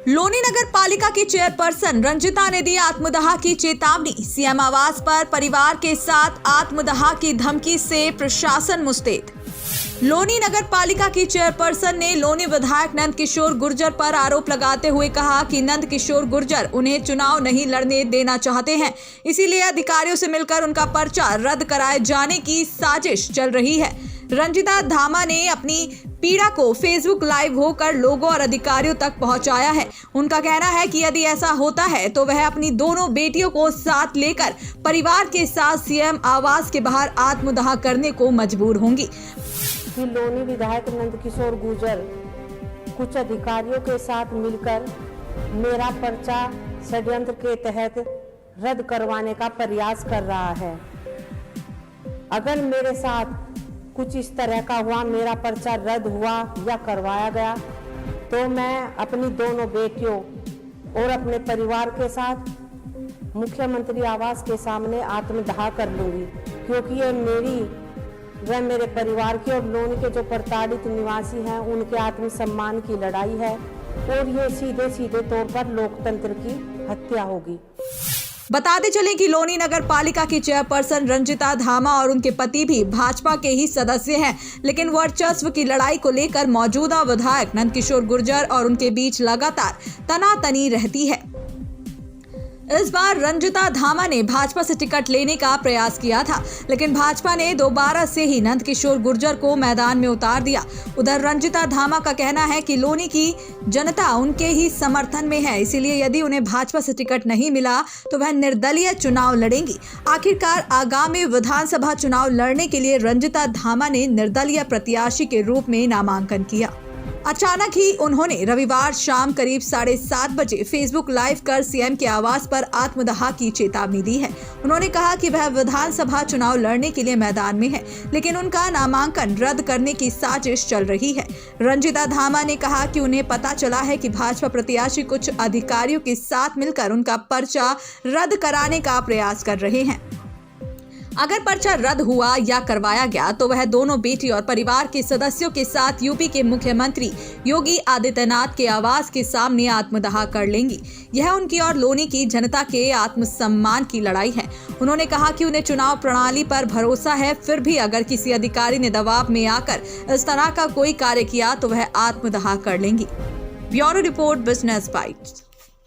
लोनी नगर पालिका की चेयरपर्सन रंजिता ने दी आत्मदाह की चेतावनी। सीएम आवास पर परिवार के साथ आत्मदाह की धमकी से प्रशासन मुस्तैद। लोनी नगर पालिका की चेयरपर्सन ने लोनी विधायक नंद किशोर गुर्जर पर आरोप लगाते हुए कहा कि नंद किशोर गुर्जर उन्हें चुनाव नहीं लड़ने देना चाहते हैं, इसीलिए अधिकारियों से मिलकर उनका पर्चा रद्द कराए जाने की साजिश चल रही है। रंजिता धामा ने अपनी पीड़ा को फेसबुक लाइव होकर लोगों और अधिकारियों तक पहुंचाया है। उनका कहना है कि यदि ऐसा होता है तो वह अपनी दोनों बेटियों को साथ लेकर परिवार के साथ सीएम आवास के बाहर आत्मदाह करने को मजबूर होंगी। लोनी विधायक नंद किशोर गुर्जर कुछ अधिकारियों के साथ मिलकर मेरा पर्चा षड्यंत्र के तहत रद्द करवाने का प्रयास कर रहा है। अगर मेरे साथ कुछ इस तरह का हुआ, मेरा पर्चा रद्द हुआ या करवाया गया, तो मैं अपनी दोनों बेटियों और अपने परिवार के साथ मुख्यमंत्री आवास के सामने आत्मदाह कर लूंगी, क्योंकि ये मेरी व मेरे परिवार की और लोनी के जो प्रताड़ित निवासी हैं उनके आत्मसम्मान की लड़ाई है और ये सीधे सीधे तौर पर लोकतंत्र की हत्या होगी। बताते चलें कि लोनी नगर पालिका की चेयरपर्सन रंजिता धामा और उनके पति भी भाजपा के ही सदस्य हैं, लेकिन वर्चस्व की लड़ाई को लेकर मौजूदा विधायक नंद किशोर गुर्जर और उनके बीच लगातार तनातनी रहती है। इस बार रंजिता धामा ने भाजपा से टिकट लेने का प्रयास किया था, लेकिन भाजपा ने दोबारा से ही नंद किशोर गुर्जर को मैदान में उतार दिया। उधर रंजिता धामा का कहना है कि लोनी की जनता उनके ही समर्थन में है, इसीलिए यदि उन्हें भाजपा से टिकट नहीं मिला तो वह निर्दलीय चुनाव लड़ेंगी। आखिरकार आगामी विधानसभा चुनाव लड़ने के लिए रंजिता धामा ने निर्दलीय प्रत्याशी के रूप में नामांकन किया। अचानक ही उन्होंने रविवार शाम करीब 7:30 बजे फेसबुक लाइव कर सीएम के आवास पर आत्मदाह की चेतावनी दी है। उन्होंने कहा कि वह विधानसभा चुनाव लड़ने के लिए मैदान में है, लेकिन उनका नामांकन रद्द करने की साजिश चल रही है। रंजिता धामा ने कहा कि उन्हें पता चला है कि भाजपा प्रत्याशी कुछ अधिकारियों के साथ मिलकर उनका पर्चा रद्द कराने का प्रयास कर रहे हैं। अगर पर्चा रद्द हुआ या करवाया गया तो वह दोनों बेटी और परिवार के सदस्यों के साथ यूपी के मुख्यमंत्री योगी आदित्यनाथ के आवास के सामने आत्मदाह कर लेंगी। यह उनकी और लोनी की जनता के आत्मसम्मान की लड़ाई है। उन्होंने कहा कि उन्हें चुनाव प्रणाली पर भरोसा है, फिर भी अगर किसी अधिकारी ने दबाव में आकर इस तरह का कोई कार्य किया तो वह आत्मदाह कर लेंगी। Bureau report, business bytes.